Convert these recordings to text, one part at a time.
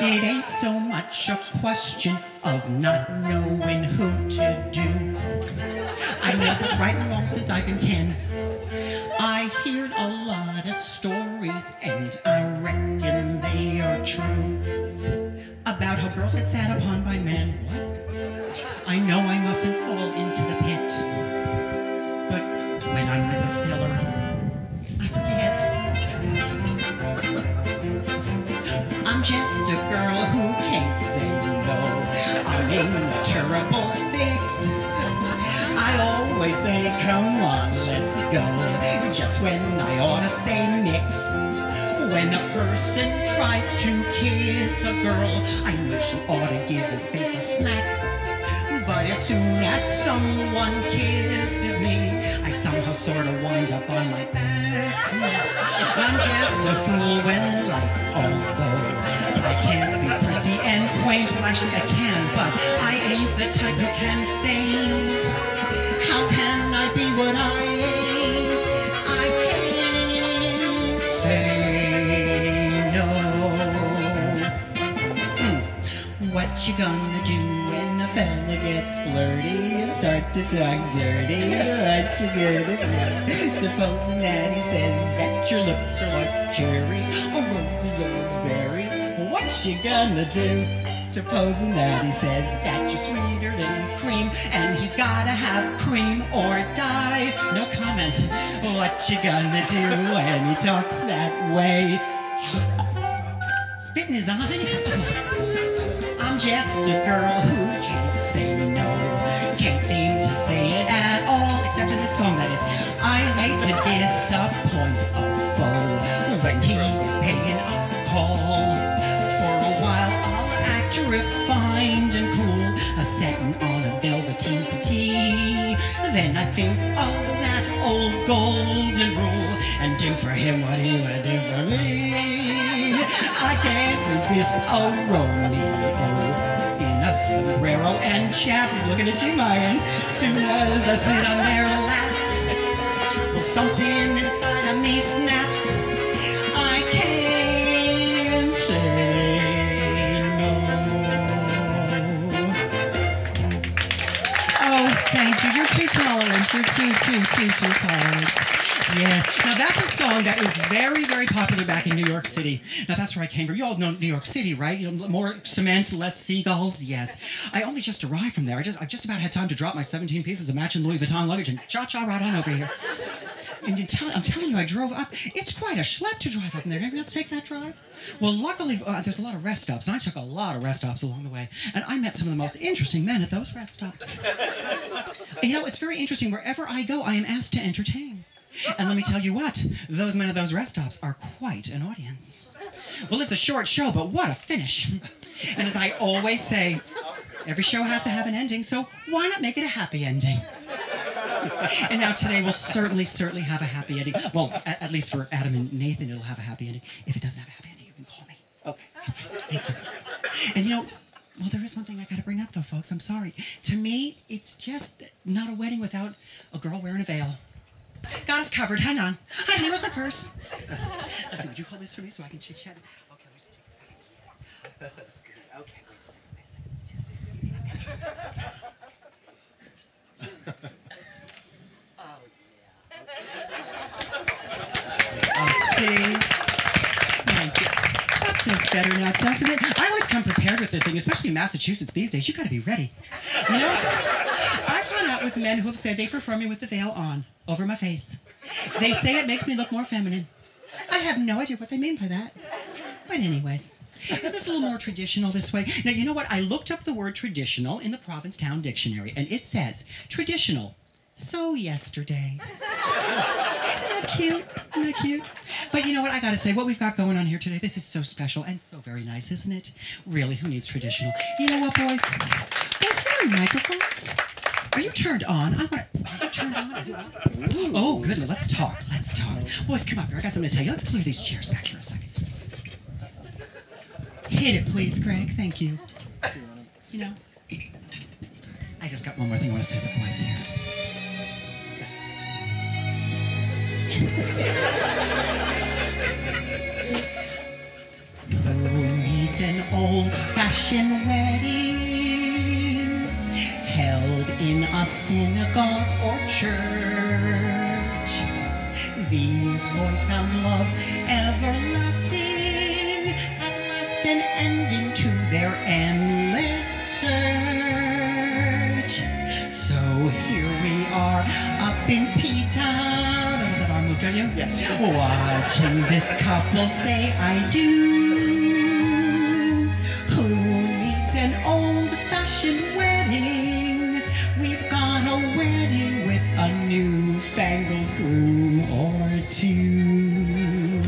It ain't so much a question of not knowing who to do. I know what's right and wrong since I've been 10. I heard a lot of stories, and I reckon they are true, about how girls get sat upon by men. What? I know I mustn't fall into the pit, but when I'm with a feller, I forget. I'm just a girl who can't say no. I'm in a terrible fix. I always say, come on, let's go, just when I ought to say nix. When a person tries to kiss a girl, I know she ought to give his face a smack. But as soon as someone kisses me, I somehow sort of wind up on my back. I'm just a fool when lights all go. I can't be prissy and quaint. Well, actually I can, but I ain't the type who can faint. How can I be what I ain't? I can't say no. What you gonna do when a fella gets flirty and starts to talk dirty? What you gonna do? Supposing that he says that your lips are like cherries or roses or berries. What you gonna do? Supposing that he says that you're sweeter than cream, and he's gotta have cream or die. No comment. What you gonna do when he talks that way? Spit in his eye? I'm just a girl who can't say no. Can't seem to say it at all, except in this song, that is. I hate to disappoint a beau when he is paying a call. For a while I'll act refined and cool, setting on a velveteen settee. Then I think of that old golden rule and do for him what he would do for me. I can't resist a Romeo in a sombrero and chaps. Looking at you, Myron. Soon as I sit on their laps, well, something inside of me snaps. I can't say no. Oh, thank you. You're too tolerant. You're too tolerant. Yes. Now, that's a song that was very, very popular back in New York City. Now, that's where I came from. You all know New York City, right? You know, more cement, less seagulls. Yes. I only just arrived from there. I just about had time to drop my 17 pieces of matching Louis Vuitton luggage and cha-cha right on over here. And I'm telling you, I drove up. It's quite a schlep to drive up in there. Anybody else take that drive? Well, luckily, there's a lot of rest stops, and I took a lot of rest stops along the way. And I met some of the most interesting men at those rest stops. You know, it's very interesting. Wherever I go, I am asked to entertain. And let me tell you what, those men at those rest stops are quite an audience. Well, it's a short show, but what a finish. And as I always say, every show has to have an ending, so why not make it a happy ending? And now today will certainly have a happy ending. Well, at least for Adam and Nathan, it'll have a happy ending. If it doesn't have a happy ending, you can call me. Okay. Thank you. And you know, well, there is one thing I gotta bring up though, folks. I'm sorry. To me, it's just not a wedding without a girl wearing a veil. Got us covered. Hang on. Hi, honey, where's my purse? Listen, would you hold this for me so I can chit-chat? Okay, let's take a second. Good. Okay, wait a second. Stand. Okay. Oh, see? Thank you. That feels better now, doesn't it? I always come prepared with this thing, especially in Massachusetts these days. You gotta be ready. You know, I've gone out with men who have said they prefer me with the veil on, over my face. They say it makes me look more feminine. I have no idea what they mean by that. But anyways, this is a little more traditional this way. Now, you know what? I looked up the word traditional in the Provincetown dictionary, and it says, traditional, so yesterday. Isn't that cute? Isn't that cute? But you know what? I gotta say, what we've got going on here today, this is so special and so very nice, isn't it? Really, who needs traditional? You know what, boys? Boys, where are your microphones? Are you turned on? Are you turned on? Oh, good. Let's talk. Let's talk. Boys, come up here. I got something to tell you. Let's clear these chairs back here a second. Hit it, please, Craig. Thank you. You know, I just got one more thing I want to say to the boys here. It's an old-fashioned wedding held in a synagogue or church. These boys found love everlasting, at last an ending to their endless search. So here we are up in P-Town. Oh, that arm moved, are you? Yeah. Watching this couple say I do. Who needs an old-fashioned wedding? We've got a wedding with a newfangled groom or two.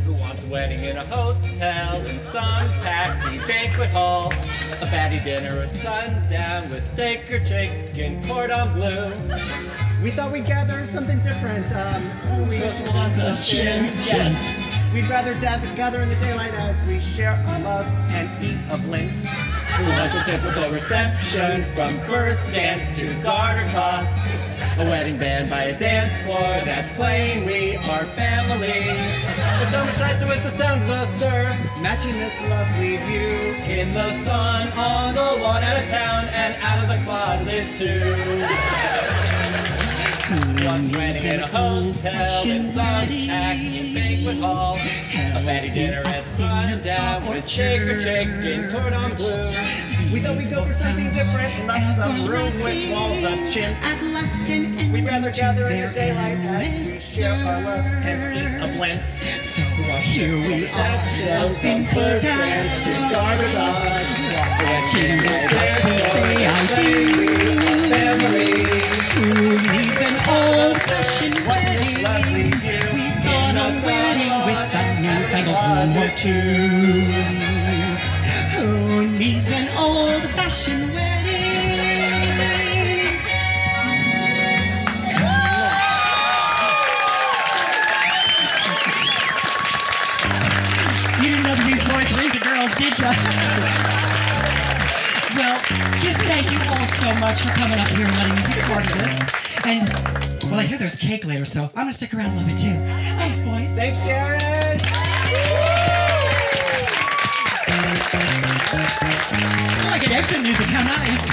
Who wants a wedding in a hotel in some tacky banquet hall? A fatty dinner at sundown with steak or chicken cordon bleu. We thought we'd gather something different. Chins. We'd rather gather in the daylight as we share our love and eat a blintz. Who wants a typical reception from first dance to garter toss? A wedding band by a dance floor that's playing We Are Family. If someone strikes it with the sound of the surf, Matching this lovely view in the sun, on the lawn, out of town, and out of the closet too. Wants a wedding in a hotel in some tacky banquet hall. A fatty dinner at sundown with steak or chicken cordon bleu. We thought we'd go for something different and left some room with walls of chintz. We'd rather gather in the daylight as we share our love and eat a blintz. So here we are up in P-Town, to garter toss. watching this couple say I do. Who needs an old-fashioned wedding? We've got a wedding with a newfangled groom or two. Who needs an old-fashioned wedding? You didn't know that these boys were into girls, did ya? Well, just thank you all so much for coming up here and letting me be a part of this. And, well, I hear there's cake later, so I'm gonna stick around a little bit too. Thanks, boys. Thanks, Sharon! Oh, I get exit music, how nice.